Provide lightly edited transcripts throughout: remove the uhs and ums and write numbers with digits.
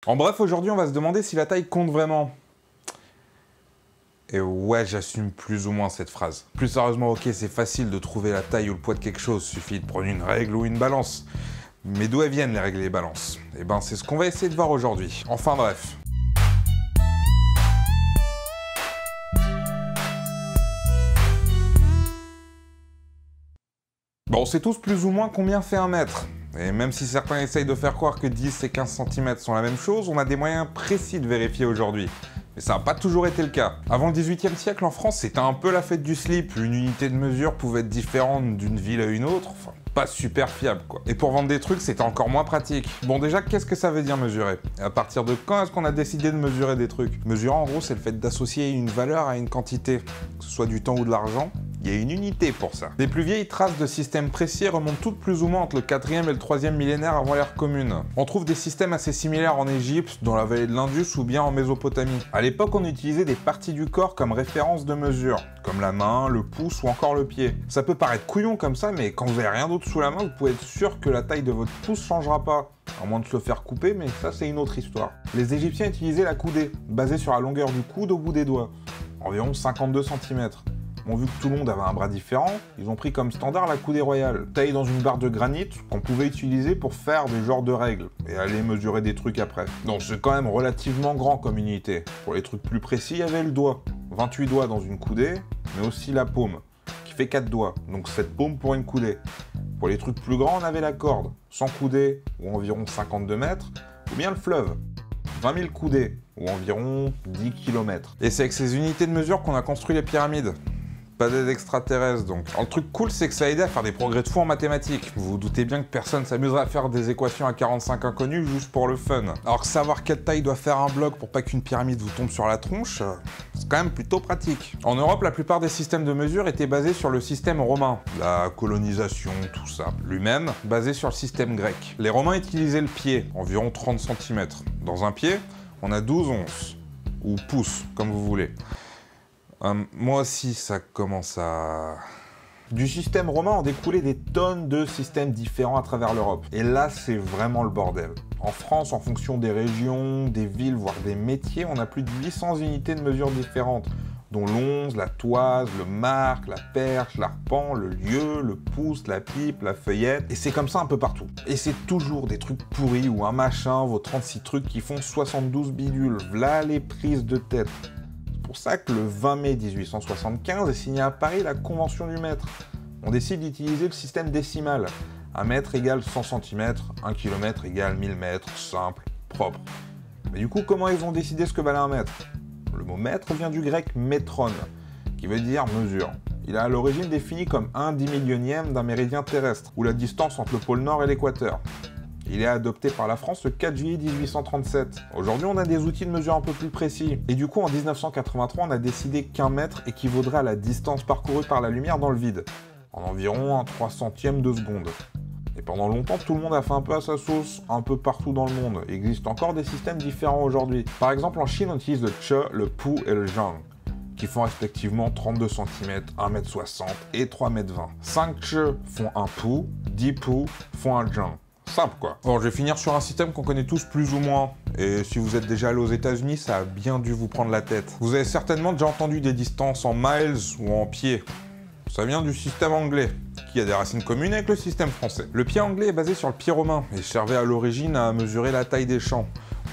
En bref, aujourd'hui, on va se demander si la taille compte vraiment. Et ouais, j'assume plus ou moins cette phrase. Plus sérieusement, ok, c'est facile de trouver la taille ou le poids de quelque chose, suffit de prendre une règle ou une balance. Mais d'où elles viennent les règles et les balances? Eh ben, c'est ce qu'on va essayer de voir aujourd'hui. Enfin bref. Bon, on sait tous plus ou moins combien fait un mètre. Et même si certains essayent de faire croire que 10 et 15 cm sont la même chose, on a des moyens précis de vérifier aujourd'hui. Mais ça n'a pas toujours été le cas. Avant le XVIIIe siècle, en France, c'était un peu la fête du slip. Une unité de mesure pouvait être différente d'une ville à une autre. Enfin, pas super fiable, quoi. Et pour vendre des trucs, c'était encore moins pratique. Bon, déjà, qu'est-ce que ça veut dire mesurer? Et à partir de quand est-ce qu'on a décidé de mesurer des trucs? Mesurer, en gros, c'est le fait d'associer une valeur à une quantité, que ce soit du temps ou de l'argent. Il y a une unité pour ça. Les plus vieilles traces de systèmes précis remontent toutes plus ou moins entre le 4e et le 3e millénaire avant l'ère commune. On trouve des systèmes assez similaires en Égypte, dans la vallée de l'Indus ou bien en Mésopotamie. À l'époque, on utilisait des parties du corps comme référence de mesure, comme la main, le pouce ou encore le pied. Ça peut paraître couillon comme ça, mais quand vous n'avez rien d'autre sous la main, vous pouvez être sûr que la taille de votre pouce changera pas. À moins de se le faire couper, mais ça c'est une autre histoire. Les Égyptiens utilisaient la coudée, basée sur la longueur du coude au bout des doigts, environ 52 cm. Bon, vu que tout le monde avait un bras différent, ils ont pris comme standard la coudée royale, taillée dans une barre de granit qu'on pouvait utiliser pour faire des genres de règles, et aller mesurer des trucs après. Donc c'est quand même relativement grand comme unité. Pour les trucs plus précis, il y avait le doigt. 28 doigts dans une coudée, mais aussi la paume, qui fait 4 doigts, donc 7 paumes pour une coudée. Pour les trucs plus grands, on avait la corde, 100 coudées, ou environ 52 mètres, ou bien le fleuve, 20 000 coudées, ou environ 10 km. Et c'est avec ces unités de mesure qu'on a construit les pyramides. Pas d'aide extraterrestre donc. Alors, le truc cool, c'est que ça a aidé à faire des progrès de fou en mathématiques. Vous vous doutez bien que personne s'amuserait à faire des équations à 45 inconnus juste pour le fun. Alors que savoir quelle taille doit faire un bloc pour pas qu'une pyramide vous tombe sur la tronche, c'est quand même plutôt pratique. En Europe, la plupart des systèmes de mesure étaient basés sur le système romain. La colonisation, tout ça. Lui-même, basé sur le système grec. Les Romains utilisaient le pied, environ 30 cm. Dans un pied, on a 12 onces. Ou pouces, comme vous voulez. Moi aussi, ça commence à... Du système romain ont découlé des tonnes de systèmes différents à travers l'Europe. Et là, c'est vraiment le bordel. En France, en fonction des régions, des villes, voire des métiers, on a plus de 800 unités de mesure différentes, dont l'once, la toise, le marc, la perche, l'arpent, le lieu, le pouce, la pipe, la feuillette, et c'est comme ça un peu partout. Et c'est toujours des trucs pourris ou un machin vaut 36 trucs qui font 72 bidules. V'là les prises de tête. C'est pour ça que le 20 mai 1875 est signée à Paris la Convention du mètre. On décide d'utiliser le système décimal. 1 mètre égale 100 cm, 1 km égale 1000 mètres, simple, propre. Mais du coup, comment ils ont décidé ce que valait un mètre? Le mot mètre vient du grec métron, qui veut dire mesure. Il est à l'origine défini comme 1/10 d'un méridien terrestre, ou la distance entre le pôle Nord et l'équateur. Il est adopté par la France le 4 juillet 1837. Aujourd'hui, on a des outils de mesure un peu plus précis. Et du coup, en 1983, on a décidé qu'un mètre équivaudrait à la distance parcourue par la lumière dans le vide, en environ un 300e de seconde. Et pendant longtemps, tout le monde a fait un peu à sa sauce, un peu partout dans le monde. Il existe encore des systèmes différents aujourd'hui. Par exemple, en Chine, on utilise le che, le pu et le zhang, qui font respectivement 32 cm, 1,60 m et 3,20 m. 5 che font un pu, 10 pu font un zhang. Simple quoi. Bon, je vais finir sur un système qu'on connaît tous plus ou moins. Et si vous êtes déjà allé aux États-Unis, ça a bien dû vous prendre la tête. Vous avez certainement déjà entendu des distances en miles ou en pieds. Ça vient du système anglais, qui a des racines communes avec le système français. Le pied anglais est basé sur le pied romain et servait à l'origine à mesurer la taille des champs.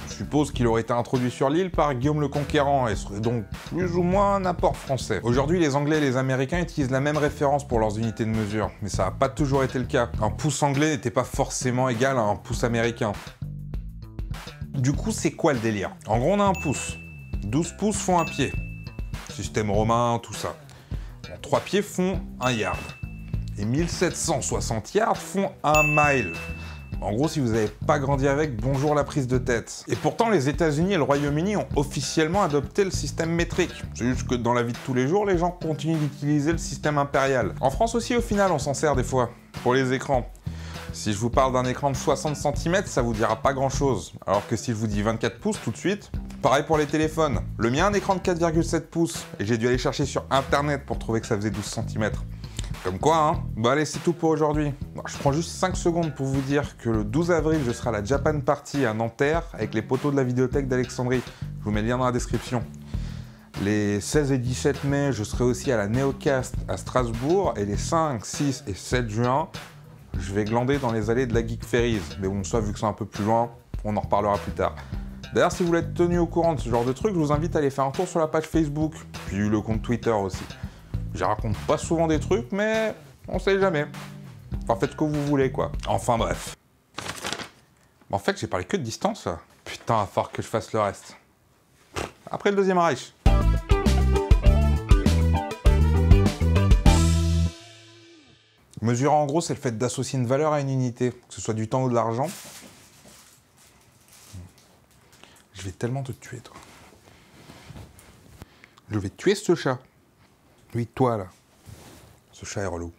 On suppose qu'il aurait été introduit sur l'île par Guillaume le Conquérant et serait donc plus ou moins un apport français. Aujourd'hui, les Anglais et les Américains utilisent la même référence pour leurs unités de mesure, mais ça n'a pas toujours été le cas. Un pouce anglais n'était pas forcément égal à un pouce américain. Du coup, c'est quoi le délire? En gros, on a un pouce. 12 pouces font un pied. Système romain, tout ça. 3 pieds font un yard. Et 1760 yards font un mile. En gros, si vous n'avez pas grandi avec, bonjour la prise de tête. Et pourtant, les États-Unis et le Royaume-Uni ont officiellement adopté le système métrique. C'est juste que dans la vie de tous les jours, les gens continuent d'utiliser le système impérial. En France aussi, au final, on s'en sert des fois, pour les écrans. Si je vous parle d'un écran de 60 cm, ça vous dira pas grand-chose. Alors que si je vous dis 24 pouces tout de suite, pareil pour les téléphones. Le mien a un écran de 4,7 pouces, et j'ai dû aller chercher sur internet pour trouver que ça faisait 12 cm. Comme quoi, hein. Bon allez, c'est tout pour aujourd'hui. Bon, je prends juste 5 secondes pour vous dire que le 12 avril, je serai à la Japan Party à Nanterre avec les poteaux de la vidéothèque d'Alexandrie. Je vous mets le lien dans la description. Les 16 et 17 mai, je serai aussi à la Neocast à Strasbourg. Et les 5, 6 et 7 juin, je vais glander dans les allées de la Geek Ferries. Mais bon, ça, vu que c'est un peu plus loin, on en reparlera plus tard. D'ailleurs, si vous voulez être tenu au courant de ce genre de trucs, je vous invite à aller faire un tour sur la page Facebook, puis le compte Twitter aussi. Je raconte pas souvent des trucs, mais on sait jamais. Enfin, faites ce que vous voulez, quoi. Enfin, bref. En fait, j'ai parlé que de distance, là. Putain, il va falloir que je fasse le reste. Après le Deuxième Reich. Mesurer, en gros, c'est le fait d'associer une valeur à une unité, que ce soit du temps ou de l'argent. Je vais tellement te tuer, toi. Je vais tuer ce chat. Oui, toi, là. Ce chat est relou.